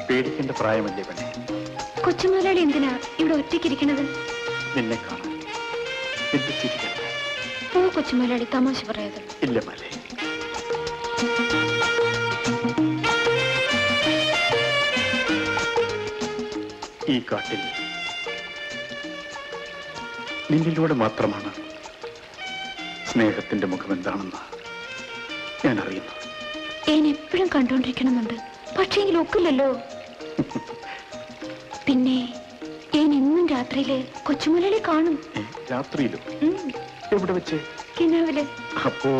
പേടിക്കേണ്ട പ്രായമല്ലേ പെണ്ണെ. കൊച്ചുമുതലാളി എന്തിനാ ഇവിടെ ഒറ്റയ്ക്കിരിക്കണത്? നിന്നെ കാണാൻ, നിന്റെ ചിരി കേൾക്കാൻ. ഓ കൊച്ചുമുതലാളി, തമാശ പറയാതെ. ഇല്ല മലേ, ഈ കാട്ടിൽ നിന്നിലൂടെ മാത്രമാണ് സ്നേഹത്തിന്റെ മുഖം എന്താണെന്ന് ഞാൻ അറിയുന്നു. ഞാൻ എപ്പോഴും കണ്ടോണ്ടിരിക്കണമെന്നുണ്ട്, പക്ഷേ എങ്കിലും ഒക്കില്ലല്ലോ. പിന്നെ ഞാൻ എന്നും രാത്രിയില് കൊച്ചുമുതലാളി കാണും. രാത്രിയിലും? എവിടെ വെച്ച്? കിനാവില്. അപ്പോ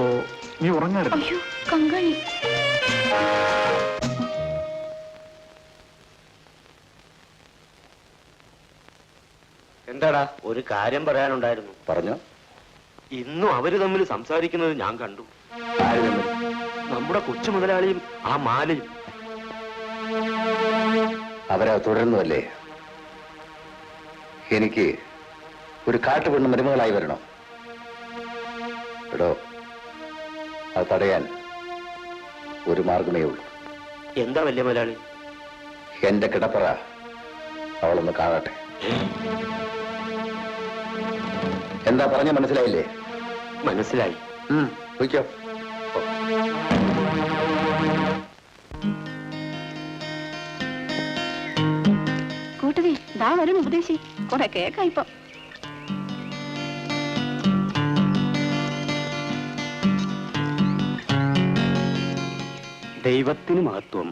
നീ ഉറങ്ങാറില്ല? അയ്യോ കങ്കാണി. എന്താടാ? ഒരു കാര്യം പറയാനുണ്ടായിരുന്നു. പറഞ്ഞോ. ഇന്നും അവര് തമ്മിൽ സംസാരിക്കുന്നത് ഞാൻ കണ്ടു. നമ്മുടെ കൊച്ചു മുതലാളിയും ആ മാലയും. അവരാ തുടരുന്നതല്ലേ? എനിക്ക് ഒരു കാട്ടുപെണ്ണ് മരുമകളായി വരണം. എടോ, അത് തടയാൻ ഒരു മാർഗമേ ഉള്ളൂ. എന്താ വലിയ മുതലാളി? എന്റെ കിടപ്പറ അവളൊന്ന് കാണട്ടെ. എന്താ പറഞ്ഞ മനസ്സിലായില്ലേ? മനസ്സിലായി. വിളിക്കോ. കൂട്ടതി ദാ വരും ഉപദേശി. കുറെ കേക്കായിപ്പോ. ദൈവത്തിന് മഹത്വം.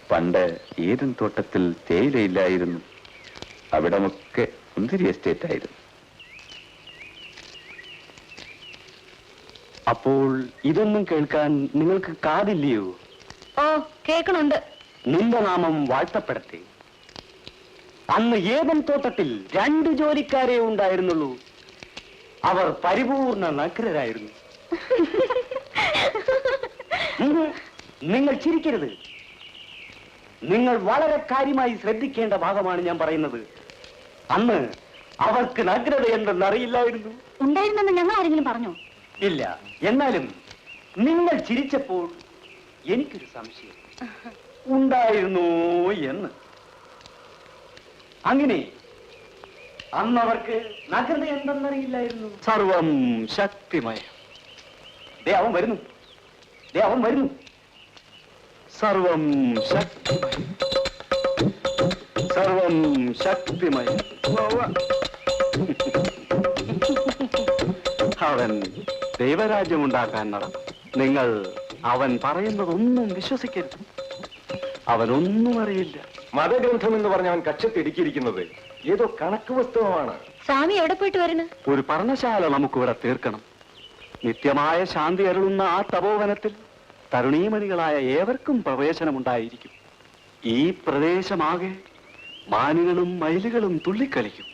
പണ്ട് ഏതും തോട്ടത്തിൽ തേയിലയില്ലായിരുന്നു. അവിടമൊക്കെ മുന്തിരി എസ്റ്റേറ്റ് ആയിരുന്നു. അപ്പോൾ ഇതൊന്നും കേൾക്കാൻ നിങ്ങൾക്ക് കാതില്ലയോ? ഓ കേക്കണുണ്ട്. നിന്റെ നാമം വാഴ്ത്തപ്പെടട്ടെ. അന്ന് ഏതൻ തോട്ടത്തിൽ 2 ജോലിക്കാരെ ഉണ്ടായിരുന്നുള്ളൂ. അവർ പരിപൂർണ നഗ്നരായിരുന്നു. നിങ്ങൾ ചിരിക്കരുത്. നിങ്ങൾ വളരെ കാര്യമായി ശ്രദ്ധിക്കേണ്ട ഭാഗമാണ് ഞാൻ പറയുന്നത്. അന്ന് അവർക്ക് നഗ്നത എന്തെന്നറിയില്ലായിരുന്നു. ഉണ്ടായിരുന്നെന്ന് ഞങ്ങൾ ആരെങ്കിലും പറഞ്ഞോ? ഇല്ല. എന്നാലും നിങ്ങൾ ചിരിച്ചപ്പോൾ എനിക്കൊരു സംശയം ഉണ്ടായിരുന്നു എന്ന്. അങ്ങനെ അന്നവർക്ക് നഗ്നത എന്തെന്നറിയില്ലായിരുന്നു. സർവം ശക്തിമയം. ദേ അവൻ വരുന്നു, ദേ അവൻ വരുന്നു. സർവം ശക്തിമയം, സർവം ശക്തിമയം. അവൻ ദൈവരാജ്യമുണ്ടാക്കാൻ നടന്നു. നിങ്ങൾ അവൻ പറയുന്നതൊന്നും വിശ്വസിക്കരുത്. അവനൊന്നും അറിയില്ല. മതഗ്രന്ഥം എന്ന് പറഞ്ഞ അവൻ കക്ഷത്തിടുക്കിയിരിക്കുന്നത് ഏതോ കണക്ക് പുസ്തകമാണ്. സ്വാമി എവിടെ പോയിട്ട് വരുന്നു? ഒരു പർണശാല നമുക്കിവിടെ തീർക്കണം. നിത്യമായ ശാന്തി അരുളുന്ന ആ തപോവനത്തിൽ തരുണീമണികളായ ഏവർക്കും പ്രവേശനമുണ്ടായിരിക്കും. ഈ പ്രദേശമാകെ മാനുകളും മയിലുകളും തുള്ളിക്കളിക്കും.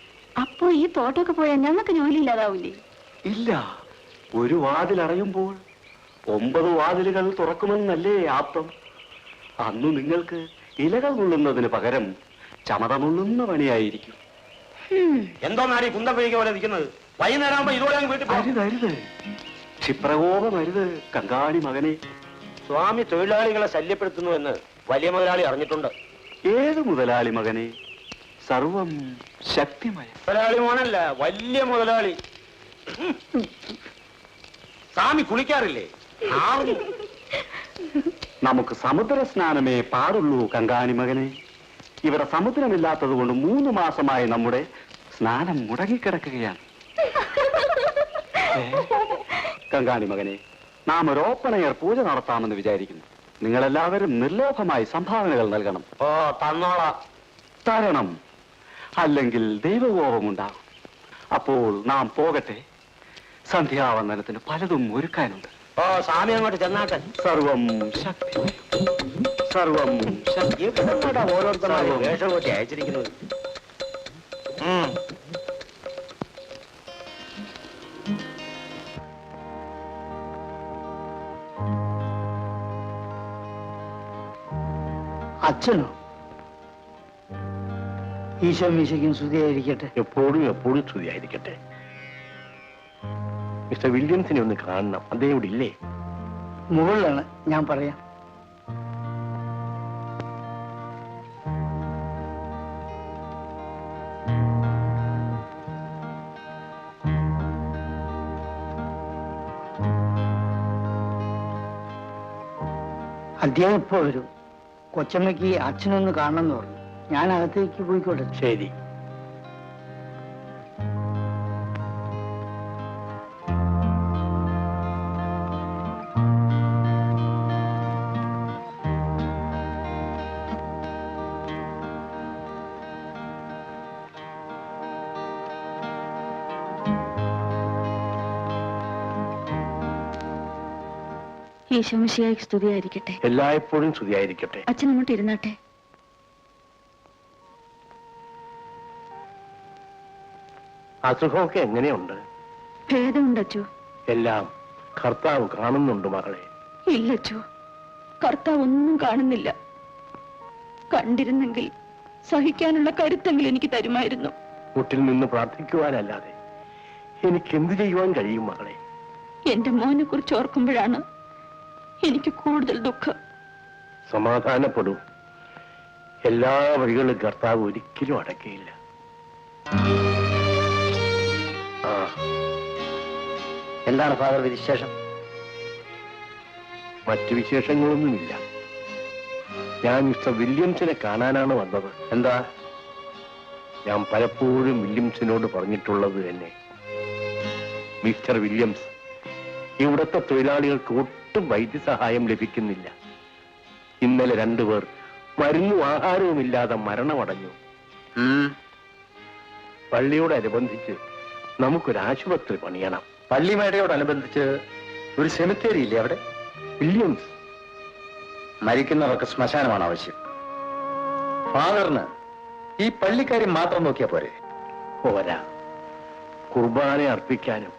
അപ്പോ ഈ തോട്ടമൊക്കെ പോയാൽ ഞങ്ങൾക്ക് ജോലി ഇല്ലാതാവില്ലേ? ഇല്ല. ഒരു വാതിൽ അടയുമ്പോൾ 9 വാതിലുകൾ തുറക്കുമെന്നല്ലേ ആപ്തം. അന്ന് നിങ്ങൾക്ക് ഇലകൾ നുള്ളുന്നതിന് പകരം ചമത നുള്ളുന്ന പണിയായിരിക്കും. എന്തോ നാടി കുന്തപ്പഴിക്ക പോലെ നിൽക്കുന്നത്? വൈകുന്നേരം ഇതോടെ വീട്ടിൽ അരുതരുത്, ക്ഷിപ്രകോപമരുത് കങ്കാണി മകനെ. സ്വാമി തൊഴിലാളികളെ ശല്യപ്പെടുത്തുന്നു എന്ന് വലിയ മുതലാളി അറിഞ്ഞിട്ടുണ്ട്. ഏത് മുതലാളി മകനെ? സർവം ശക്തിമയം. മുതലാളി മോനല്ല, വലിയ മുതലാളി. സ്വാമി കുളിക്കാറില്ലേ? നമുക്ക് സമുദ്ര സ്നാനമേ പാടുള്ളൂ കങ്കാണി മകനെ. ഇവിടെ സമുദ്രമില്ലാത്തത് കൊണ്ട് 3 മാസമായി നമ്മുടെ സ്നാനം മുടങ്ങിക്കിടക്കുകയാണ്. കങ്കാണി മകനെ, നാം ഒരു ഓപ്പൺ എയർ പൂജ നടത്താമെന്ന് വിചാരിക്കുന്നു. നിങ്ങളെല്ലാവരും നിർലോഭമായി സംഭാവനകൾ നൽകണം. ഓ തന്നോളാം. തരണം, അല്ലെങ്കിൽ ദൈവകോപമുണ്ടാകും. അപ്പോൾ നാം പോകട്ടെ. സന്ധ്യാവന്ദനത്തിന് പലതും ഒരുക്കാനുണ്ട്. ഓ സ്വാമി അങ്ങോട്ട് ചെന്നാട്ടെ. സർവം ശക്തി, സർവം ശക്തി. എപ്പോഴാ ഓരോരുത്തരും വേഷം കൂട്ടി അയച്ചിരിക്കുന്നത്? അച്ഛനോ? ഈശോ മീശയ്ക്കും സ്തുതിയായിരിക്കട്ടെ. എപ്പോഴും എപ്പോഴും സ്തുതിയായിരിക്കട്ടെ. മിസ്റ്റർ വില്യംസിനെ ഒന്ന് കാണണം. അദ്ദേഹം ഇവിടെ ഇല്ലേ? മുകളിലാണ്, ഞാൻ പറയാം. അദ്ദേഹം ഇപ്പോ വരും. കൊച്ചമ്മയ്ക്ക് അച്ഛനൊന്ന് കാണണമെന്ന് പറഞ്ഞു. ഞാൻ അകത്തേക്ക് പോയിക്കോട്ടെ. ശരി. ഈശോമിശിഹായ്ക്ക് സ്തുതിയായിരിക്കട്ടെ. എല്ലായ്പ്പോഴും സ്തുതിയായിരിക്കട്ടെ. അച്ഛൻ അങ്ങോട്ട് ഇരുന്നാട്ടെ. അസുഖമൊക്കെ എങ്ങനെയുണ്ട്? ഭേദമുണ്ട് അച്ചു. എല്ലാം കർത്താവ് കാണുന്നുണ്ട് മകളെ. ഇല്ലച്ചു, കർത്താവ് ഒന്നും കാണുന്നില്ല. കണ്ടിരുന്നെങ്കിൽ സഹിക്കാനുള്ള കരുത്തെങ്കിലും എനിക്ക് തരുമായിരുന്നു. മുട്ടിൽ നിന്ന് പ്രാർത്ഥിക്കുവാനല്ലാതെ എനിക്ക് എന്ത് ചെയ്യുവാൻ കഴിയും മകളെ? എന്റെ മോനെ കുറിച്ച് ഓർക്കുമ്പോഴാണ് എനിക്ക് കൂടുതൽ ദുഃഖം. സമാധാനപ്പെടൂ. എല്ലാ വഴികളും കർത്താവ് ഒരിക്കലും അടയ്ക്കയില്ല. എന്താണ് ഫാദർ വിശേഷം? മറ്റു വിശേഷങ്ങളൊന്നുമില്ല. ഞാൻ മിസ്റ്റർ വില്യംസിനെ കാണാനാണ് വന്നത്. എന്താ? ഞാൻ പലപ്പോഴും വില്യംസിനോട് പറഞ്ഞിട്ടുള്ളത് തന്നെ. മിസ്റ്റർ വില്യംസ്, ഇവിടുത്തെ തൊഴിലാളികൾക്ക് ഒട്ടും വൈദ്യസഹായം ലഭിക്കുന്നില്ല. ഇന്നലെ 2 പേർ മരുന്നും ആഹാരവുമില്ലാതെ മരണമടഞ്ഞു. പള്ളിയോടനുബന്ധിച്ച് നമുക്കൊരു ആശുപത്രി പണിയണം. പള്ളിമേടയോടനുബന്ധിച്ച് ഒരു സെമിത്തേരി ഇല്ലേ അവിടെ? വില്യംസ്, മരിക്കുന്നവർക്ക് ശ്മശാനമാണ് ആവശ്യം. ഫാദറിന് ഈ പള്ളിക്കാര്യം മാത്രം നോക്കിയാ പോരെ? പോരാ. കുർബാന അർപ്പിക്കാനും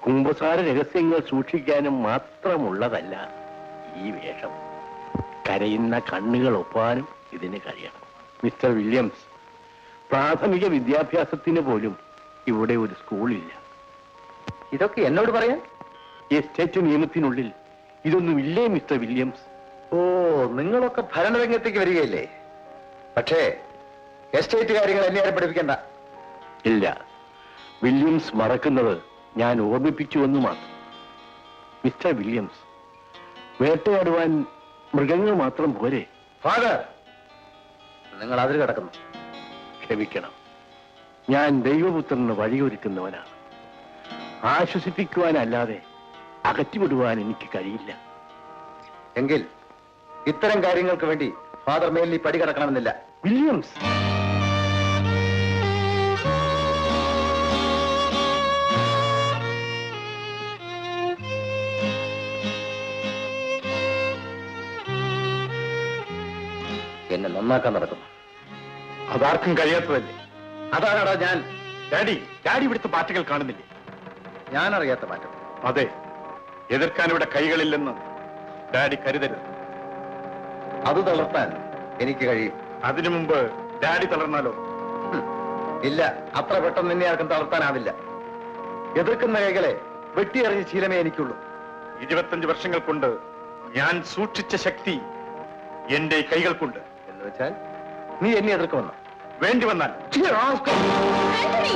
കുംഭസാര രഹസ്യങ്ങൾ സൂക്ഷിക്കാനും മാത്രമുള്ളതല്ല ഈ വേഷം. കരയുന്ന കണ്ണുകൾ ഒപ്പാനും ഇതിന് കഴിയണം. മിസ്റ്റർ വില്യംസ്, പ്രാഥമിക വിദ്യാഭ്യാസത്തിന് പോലും ഇവിടെ ഒരു സ്കൂളില്ല. ഇതൊക്കെ എന്നോട് പറയാൻ? എസ്റ്റേറ്റ് നിയമത്തിനുള്ളിൽ ഇതൊന്നുമില്ലേ മിസ്റ്റർ വില്യംസ്? ഓ, നിങ്ങളൊക്കെ ഭരണരംഗത്തേക്ക് വരികയല്ലേ? പക്ഷേ എസ്റ്റേറ്റ് കാര്യങ്ങൾ എന്നെ ആരും പഠിപ്പിക്കണ്ട. ഇല്ല, വില്യംസ് മറക്കുന്നത് ഞാൻ ഓർമ്മിപ്പിച്ചുവെന്ന് മാത്രം. മിസ്റ്റർ വില്യംസ്, വേട്ടയാടുവാൻ മൃഗങ്ങൾ മാത്രം പോരെ? ഫാദർ, നിങ്ങൾ അതിൽ കിടക്കുന്നു. ക്ഷമിക്കണം, ഞാൻ ദൈവപുത്രന് വഴിയൊരുക്കുന്നവനാണ്. ആശ്വസിപ്പിക്കുവാനല്ലാതെ അകറ്റിവിടുവാൻ എനിക്ക് കഴിയില്ല. എങ്കിൽ ഇത്തരം കാര്യങ്ങൾക്ക് വേണ്ടി ഫാദർ മേലിൽ ഈ പടി കിടക്കണമെന്നില്ല. വില്യംസ്, എന്നെ നന്നാക്കാൻ നടക്കുന്നു. അതാർക്കും കഴിയാത്തതല്ലേ? അതാണടാ ഞാൻ. ഡാഡി ഇവിടുത്തെ പാർട്ടികൾ കാണുന്നില്ലേ? ഞാൻ അറിയാത്ത മാറ്റം. അതെ, എതിർക്കാൻ ഇവിടെ കൈകളില്ലെന്ന് ഡാഡി കരുതരുത്. അത് തളർത്താൻ എനിക്ക് കഴിയും. അതിനു മുമ്പ് ഡാഡി തളർന്നാലോ? ഇല്ല, അത്ര പെട്ടെന്ന് നിന്നെ ആർക്കും തളർത്താനാവില്ല. എതിർക്കുന്ന കൈകളെ വെട്ടിയെറിഞ്ഞ ശീലമേ എനിക്കുള്ളൂ. 25 വർഷങ്ങൾ കൊണ്ട് ഞാൻ സൂക്ഷിച്ച ശക്തി എന്റെ കൈകൾക്കുണ്ട്. എന്ന് വെച്ചാൽ നീ എന്നെ എതിർക്കുമെന്നോ? വേണ്ടി വന്നാൽ ആന്റണി!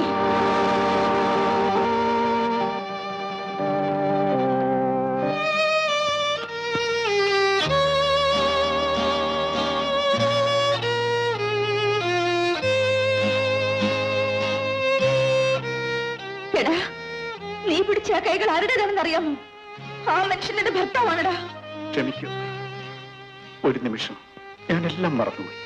എടാ, നീ പിടിച്ച ആ കൈകൾ ആരുടേതാണെന്ന് അറിയാമോ? ആ മനുഷ്യന്റെ ഭർത്താവാണടാ. ക്ഷമിക്കൂ, ഒരു നിമിഷം ഞാനെല്ലാം മറന്നുപോയി.